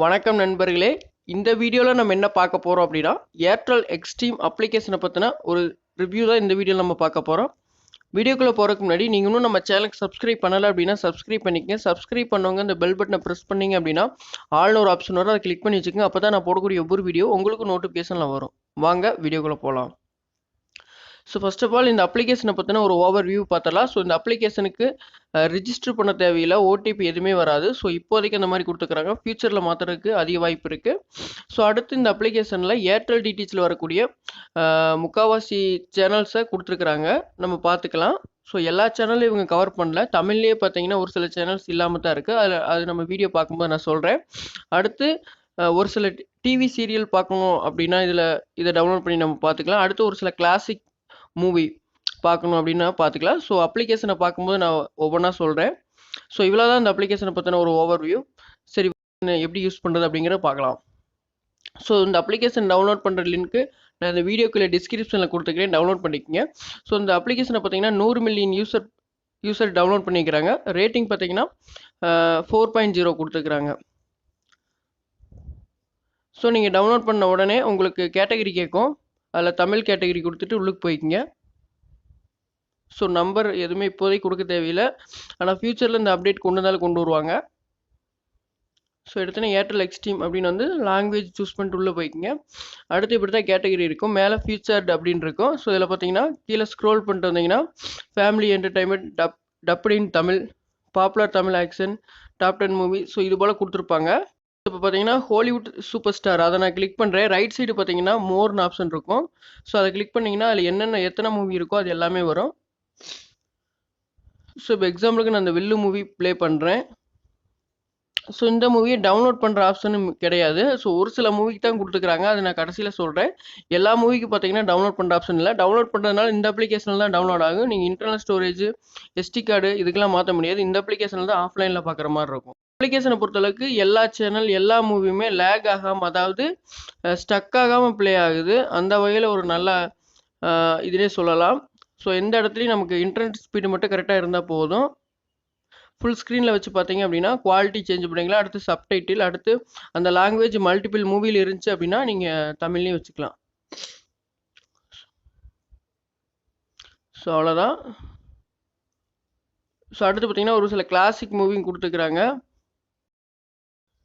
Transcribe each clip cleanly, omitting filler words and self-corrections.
வணக்கம் நண்பர்களே. இந்த வீடியோல நம்ம என்ன பார்க்க போறோம் அப்படின்னா, ஏர்டெல் எக்ஸ்ட்ரீம் அப்ளிகேஷனை பத்தின ஒரு ரிவ்யூ தான் இந்த வீடியோல நம்ம பார்க்க போறோம். வீடியோக்குள்ள போறதுக்கு முன்னாடி நீங்க இன்னும் நம்ம சேனலுக்கு சப்ஸ்கிரைப் பண்ணல அப்படின்னா சப்ஸ்கிரைப் பண்ணிக்கங்க. சப்ஸ்கிரைப் பண்ணவங்க இந்த பெல் பட்டனை பிரஸ் பண்ணீங்க அப்படின்னா ஆல்னு ஒரு ஆப்ஷன் வரும், அதை கிளிக் பண்ணி வச்சுக்கோங்க. அப்பதான் நான் போடக்கூடிய ஒவ்வொரு வீடியோ உங்களுக்கு நோட்டிஃபிகேஷன்ல வரும். வாங்க வீடியோக்குள்ள போகலாம். ஸோ ஃபர்ஸ்ட் ஆஃப் ஆல் இந்த அப்ளிகேஷனை பற்றின ஒரு ஓவர் வியூ பார்த்தலாம். ஸோ இந்த அப்ளிகேஷனுக்கு ரிஜிஸ்டர் பண்ண தேவையில்லை, ஓடிபி எதுவுமே வராது. ஸோ இப்போதைக்கு அந்த மாதிரி கொடுத்துக்கிறாங்க, ஃபியூச்சரில் மாற்றுறதுக்கு அதிக வாய்ப்பு இருக்குது. ஸோ அடுத்து இந்த அப்ளிகேஷனில் ஏர்டெல் டிடிஹெச்சில் வரக்கூடிய முக்கால்வாசி சேனல்ஸை கொடுத்துருக்குறாங்க, நம்ம பார்த்துக்கலாம். ஸோ எல்லா சேனலும் இவங்க கவர் பண்ணல, தமிழ்லேயே பார்த்தீங்கன்னா ஒரு சில சேனல்ஸ் இல்லாமல் தான் இருக்குது. அது நம்ம வீடியோ பார்க்கும்போது நான் சொல்கிறேன். அடுத்து ஒரு சில டிவி சீரியல் பார்க்கணும் அப்படின்னா இதை டவுன்லோட் பண்ணி நம்ம பார்த்துக்கலாம். அடுத்து ஒரு சில கிளாசிக் மூவி பார்க்கணும் அப்படின்னா பார்த்துக்கலாம். ஸோ அப்ளிகேஷனை பார்க்கும்போது நான் ஒவ்வொன்றா சொல்கிறேன். ஸோ இவ்வளோ தான் இந்த அப்ளிகேஷனை பற்றின ஒரு ஓவர் வியூ. சரி, எப்படி யூஸ் பண்ணுறது அப்படிங்கிறத பார்க்கலாம். ஸோ இந்த அப்ளிகேஷன் டவுன்லோட் பண்ணுற லிங்க்கு நான் இந்த வீடியோக்குள்ளே டிஸ்கிரிப்ஷனில் கொடுத்துக்கிறேன், டவுன்லோட் பண்ணிக்கோங்க. ஸோ இந்த அப்ளிகேஷனை பார்த்தீங்கன்னா 100 மில்லியன் யூசர் டவுன்லோட் பண்ணிக்கிறாங்க. ரேட்டிங் பார்த்தீங்கன்னா 4.0 கொடுத்துக்கிறாங்க. ஸோ நீங்கள் டவுன்லோட் பண்ண உடனே உங்களுக்கு கேட்டகரி கேட்கும், அதில் தமிழ் கேட்டகரி கொடுத்துட்டு உள்ளுக்கு போய்க்குங்க. ஸோ நம்பர் எதுவுமே இப்போதைக்கு கொடுக்க தேவையில்லை, ஆனால் ஃப்யூச்சரில் இந்த அப்டேட் கொண்டு வருவாங்க. ஸோ எடுத்தோன்னே ஏர்டெல் எக்ஸ்ட்ரீம் அப்படின்னு வந்து லாங்குவேஜ் சூஸ் பண்ணிட்டு உள்ளே போய்க்குங்க. அடுத்து இப்படி தான் கேட்டகரி இருக்கும், மேலே ஃபியூச்சர்ட் அப்படின்னு இருக்கும். ஸோ இதில் பார்த்தீங்கன்னா கீழே ஸ்க்ரோல் பண்ணிட்டு வந்தீங்கன்னா family entertainment, dubbed in Tamil, popular Tamil action, top 10 movie, so இது போல் கொடுத்துருப்பாங்க. இப்போ பார்த்தீங்கன்னா ஹாலிவுட் சூப்பர் ஸ்டார், அதை நான் கிளிக் பண்ணுறேன். ரைட் சைடு பார்த்தீங்கன்னா மோர்னு ஆப்ஷன் இருக்கும். ஸோ அதை கிளிக் பண்ணிங்கன்னா அதில் எத்தனை மூவி இருக்கோ அது எல்லாமே வரும். ஸோ இப்போ எக்ஸாம்பிளுக்கு நான் இந்த வில்லு மூவி ப்ளே பண்ணுறேன். ஸோ இந்த மூவியை டவுன்லோட் பண்ணுற ஆப்ஷனும் கிடையாது. ஸோ ஒரு சில மூவிக்கு தான் கொடுத்துக்கிறாங்க, அது நான் கடைசியில் சொல்கிறேன். எல்லா மூவிக்கு பார்த்தீங்கன்னா டவுன்லோட் பண்ணுற ஆப்ஷன் இல்லை. டவுன்லோட் பண்ணுறதுனால இந்த அப்ளிகேஷனில் தான் டவுன்லோட் ஆகும். நீங்கள் இன்டர்னல் ஸ்டோரேஜ், எஸ்டி கார்டு இதுக்கெல்லாம் மாற்ற முடியாது. இந்த அப்ளிகேஷனில் தான் ஆஃப்லைனில் பார்க்குற மாதிரி இருக்கும். அப்ளிகேஷனை பொறுத்தளவுக்கு எல்லா சேனல் எல்லா மூவியுமே லேக் ஆகாமல், அதாவது ஸ்டக் ஆகாமல் ப்ளே ஆகுது. அந்த வகையில் ஒரு நல்ல இதுனே சொல்லலாம். ஸோ எந்த இடத்துலையும் நமக்கு இன்டர்நெட் ஸ்பீடு மட்டும் கரெக்டாக இருந்தால் போதும். ஃபுல் ஸ்க்ரீனில் வச்சு பார்த்தீங்க அப்படின்னா குவாலிட்டி சேஞ்ச் பண்ணிக்கலாம். அடுத்து சப்டைட்டில், அடுத்து அந்த லாங்குவேஜ் மல்டிபிள் மூவியில் இருந்துச்சு அப்படின்னா நீங்கள் தமிழ்லேயும் வச்சுக்கலாம். ஸோ அவ்வளோதான். ஸோ அடுத்து பார்த்தீங்கன்னா ஒரு சில கிளாசிக் மூவியும் கொடுத்துக்கிறாங்க.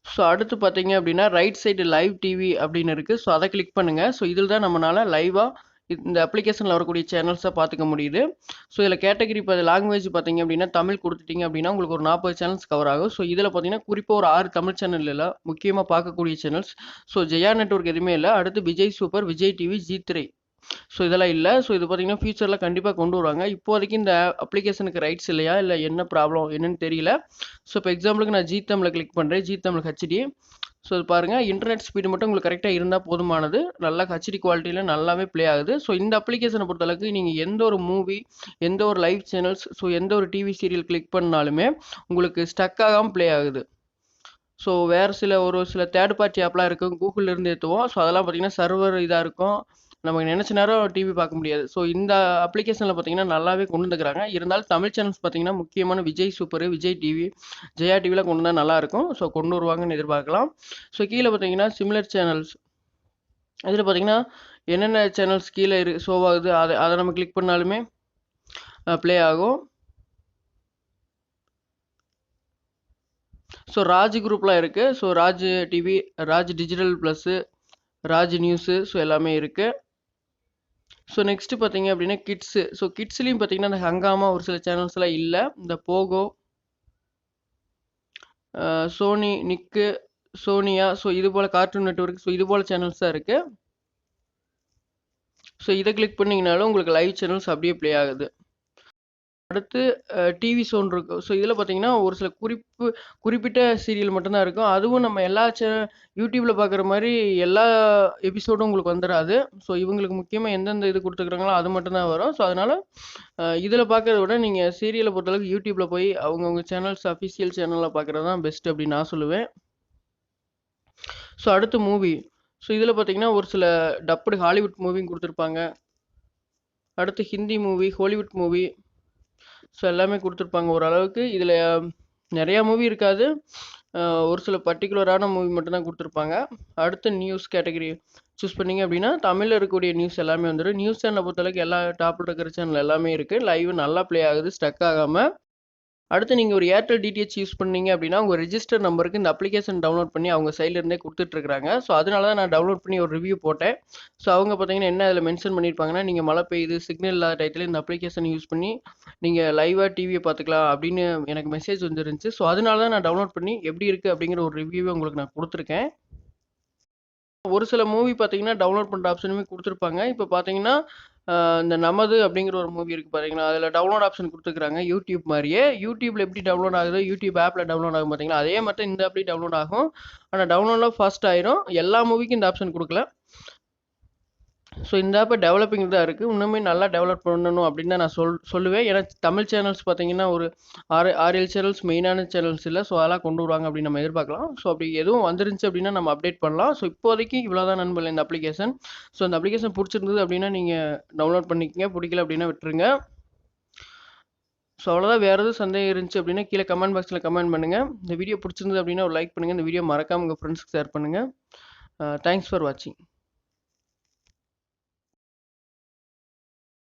ஸோ அடுத்து பார்த்தீங்க அப்படின்னா ரைட் சைடு லைவ் டிவி அப்படின்னு இருக்குது. ஸோ அதை கிளிக் பண்ணுங்கள். ஸோ இதில் தான் நம்மளால் லைவாக இந்த அப்ளிகேஷனில் வரக்கூடிய சேனல்ஸை பார்த்துக்க முடியுது. ஸோ இதில் கேட்டகரி இப்போ லாங்குவேஜ் பார்த்தீங்க அப்படின்னா தமிழ் கொடுத்துட்டிங்க அப்படின்னா உங்களுக்கு ஒரு 40 சேனல்ஸ் கவர் ஆகும். ஸோ இதில் பார்த்தீங்கன்னா குறிப்பாக ஒரு 6 தமிழ் சேனல் இல்லை, முக்கியமாக பார்க்கக்கூடிய சேனல்ஸ். ஸோ ஜெயா நெட்வொர்க் எதுவுமே இல்லை. அடுத்து விஜய் சூப்பர், விஜய் டிவி, ஜி3, ஸோ இதெல்லாம் இல்லை. ஸோ இது பார்த்தீங்கன்னா ஃபியூச்சரில் கண்டிப்பாக கொண்டு வருவாங்க. இப்போதைக்கு இந்த அப்ளிகேஷனுக்கு ரைட்ஸ் இல்லையா, இல்லை என்ன ப்ராப்ளம் என்னன்னு தெரியல. ஸோ இப்போ எக்ஸாம்பிளுக்கு நான் ஜி தமிழில் கிளிக் பண்ணுறேன், ஜி தமிழ் ஹெச்டி. ஸோ இது பாருங்கள், இன்டர்நெட் ஸ்பீடு மட்டும் உங்களுக்கு கரெக்டாக இருந்தால் போதுமானது. நல்லா ஹெச்டி குவாலிட்டியில் நல்லாவே ப்ளே ஆகுது. ஸோ இந்த அப்ளிகேஷனை பொறுத்தளவுக்கு நீங்கள் எந்த ஒரு மூவி, எந்த ஒரு லைவ் சேனல்ஸ், ஸோ எந்த ஒரு டிவி சீரியல் கிளிக் பண்ணாலுமே உங்களுக்கு ஸ்டக் ஆகாமல் ப்ளே ஆகுது. ஸோ வேறு ஒரு சில தேர்ட் பார்ட்டி ஆப்லாம் இருக்கும், கூகுளிலேருந்து ஏற்றுவோம். ஸோ அதெல்லாம் பார்த்தீங்கன்னா சர்வர் இதாக இருக்கும், நமக்கு நினச்ச நேரம் டிவி பார்க்க முடியாது. ஸோ இந்த அப்ளிகேஷனில் பார்த்தீங்கன்னா நல்லாவே கொண்டு வந்துக்கிறாங்க. இருந்தாலும் தமிழ் சேனல்ஸ் பார்த்தீங்கன்னா முக்கியமான விஜய் சூப்பர், விஜய் டிவி, ஜெயா டிவியில் கொண்டு வந்தால் நல்லாயிருக்கும். ஸோ கொண்டு வருவாங்கன்னு எதிர்பார்க்கலாம். ஸோ கீழே பார்த்தீங்கன்னா சிமிலர் சேனல்ஸ், இதில் பார்த்தீங்கன்னா என்னென்ன சேனல்ஸ் கீழே ஷோ ஆகுது அதை நம்ம கிளிக் பண்ணாலுமே ப்ளே ஆகும். ஸோ ராஜ் குரூப்லாம் இருக்குது. So Raj TV, Raj digital plus, Raj news, so எல்லாமே இருக்குது. ஸோ நெக்ஸ்ட்டு பார்த்தீங்க அப்படின்னா கிட்ஸு. ஸோ கிட்ஸ்லேயும் பார்த்தீங்கன்னா இந்த ஹங்காமா ஒரு சில சேனல்ஸ்லாம் இல்லை. இந்த போகோ, சோனி, நிக்கு, சோனியா, ஸோ இது போல் கார்ட்டூன் நெட்வொர்க், ஸோ இது போல் சேனல்ஸ் தான் இருக்குது. ஸோ இதை கிளிக் பண்ணிங்கனாலும் உங்களுக்கு லைவ் சேனல்ஸ் அப்படியே ப்ளே ஆகுது. அடுத்து டிவி ஷோன் இருக்கும். ஸோ இதில் பார்த்தீங்கன்னா ஒரு சில குறிப்பிட்ட சீரியல் மட்டும்தான் இருக்கும். அதுவும் நம்ம எல்லா யூடியூப்பில் பார்க்குற மாதிரி எல்லா எபிசோடும் உங்களுக்கு வந்துடாது. ஸோ இவங்களுக்கு முக்கியமாக எந்தெந்த இது கொடுத்துருக்குறாங்களோ அது மட்டும்தான் வரும். ஸோ அதனால் இதில் பார்க்குறத விட நீங்கள் சீரியலை பொறுத்தளவுக்கு யூடியூப்பில் போய் அவங்கவுங்க சேனல்ஸ் அஃபிஷியல் சேனலில் பார்க்குறது தான் பெஸ்ட் அப்படின்னு நான் சொல்லுவேன். ஸோ அடுத்து மூவி. ஸோ இதில் பார்த்தீங்கன்னா ஒரு சில டப்புடு ஹாலிவுட் மூவியும் கொடுத்துருப்பாங்க. அடுத்து Hindi movie, Hollywood movie, so எல்லாமே கொடுத்துருப்பாங்க ஓரளவுக்கு. இதில் நிறையா மூவி இருக்காது, ஒரு சில பர்ட்டிகுலரான மூவி மட்டும் தான் கொடுத்துருப்பாங்க. அடுத்து நியூஸ் கேட்டகரி சூஸ் பண்ணீங்க அப்படின்னா, தமிழ்ல இருக்கக்கூடிய நியூஸ் எல்லாமே வந்துரும். நியூஸ் சேனலை பொறுத்தளவுக்கு எல்லா டாப்ல இருக்கிற சேனல் எல்லாமே இருக்கு. லைவ் நல்லா ப்ளே ஆகுது, ஸ்டக் ஆகாம. அடுத்து நீங்க ஒரு ஏர்டெல் டிடிஹெச் யூஸ் பண்ணீங்க அப்படின்னா, உங்க ரிஜிஸ்டர் நம்பருக்கு இந்த அப்ளிகேஷன் டவுன்லோட் பண்ணி அவங்க சைட்ல இருந்தே குடுத்துட்டுருக்காங்க. ஸோ அதனால தான் நான் டவுன்லோட் பண்ணி ஒரு ரிவ்யூ போட்டேன். ஸோ அவங்க பார்த்தீங்கன்னா, என்ன அதில மென்ஷன் பண்ணியிருப்பாங்கன்னா, நீங்க மழை பெய்யுது, சிக்னல் இல்லாத டயத்துல இந்த அப்ளிகேஷன் யூஸ் பண்ணி நீங்க லைவா டிவிய பார்த்துக்கலாம் அப்படின்னு எனக்கு மெசேஜ் வந்துருந்துச்சு. ஸோ அதனால தான் நான் டவுன்லோட் பண்ணி எப்படி இருக்கு அப்படிங்கிற ஒரு ரிவ்யூவ உங்களுக்கு நான் குடுத்துருக்கேன். ஒரு சில மூவி பார்த்தீங்கன்னா, டவுன்லோட் பண்ற ஆப்ஷனுமே குடுத்துருப்பாங்க. இப்ப பார்த்தீங்கன்னா, அ இந்த நமது அப்படிங்கிற ஒரு மூவி இருக்கு பார்த்தீங்களா, அதில டவுன்லோட் ஆப்ஷன் குடுத்துருக்காங்க. யூடியூப் மாரியே. யூடியூப்ல எப்படி டவுன்லோட் ஆகுதோ, யூடியூப் ஆப்ல டவுன்லோட் ஆகும் பார்த்தீங்களா, அதே மாரி தான் இந்த ஆப்லயும் டவுன்லோட் ஆகும். ஆனா டவுன்லோட்லாம் ஃபாஸ்ட் ஆயிரும். எல்லா மூவிக்கும் இந்த ஆப்ஷன் குடுக்கல. ஸோ இந்த ஆப் டெவலப்பிங் தான் இருக்கு. இன்னுமே நல்லா டெவலப் பண்ணணும் அப்படின்னு தான் நான் சொல்லுவேன். ஏன்னா தமிழ் சேனல்ஸ் பார்த்தீங்கன்னா, ஒரு 6, 7 சேனல்ஸ் மெயினான சேனல்ஸ் இல்ல. ஸோ அதெல்லாம் கொண்டு வருவாங்க அப்படின்னு நம்ம எதிர்பார்க்கலாம். ஸோ அப்படி எதுவும் வந்துருந்துச்சு அப்படின்னா நம்ம அப்டேட் பண்ணலாம். ஸோ இப்போதைக்கு இவ்வளோதான் நண்பர்களே இந்த அப்ளிகேஷன். ஸோ இந்த அப்ளிகேஷன் புடிச்சிருந்தது அப்படின்னா நீங்க டவுன்லோட் பண்ணிக்கங்க. புடிக்கல அப்படின்னா விட்டுருங்க. ஸோ அவ்வளோதான். வேற எதுவும் சந்தேகம் இருந்துச்சு அப்படின்னா கீழ கமெண்ட் பாக்ஸ்ல கமெண்ட் பண்ணுங்க. இந்த வீடியோ புடிச்சிருந்தது அப்படின்னா ஒரு லைக் பண்ணுங்க. இந்த வீடியோ மறக்காம உங்க ஃப்ரெண்ட்ஸ்க்கு ஷேர் பண்ணுங்க. தேங்க்ஸ் ஃபார் வாட்சிங்.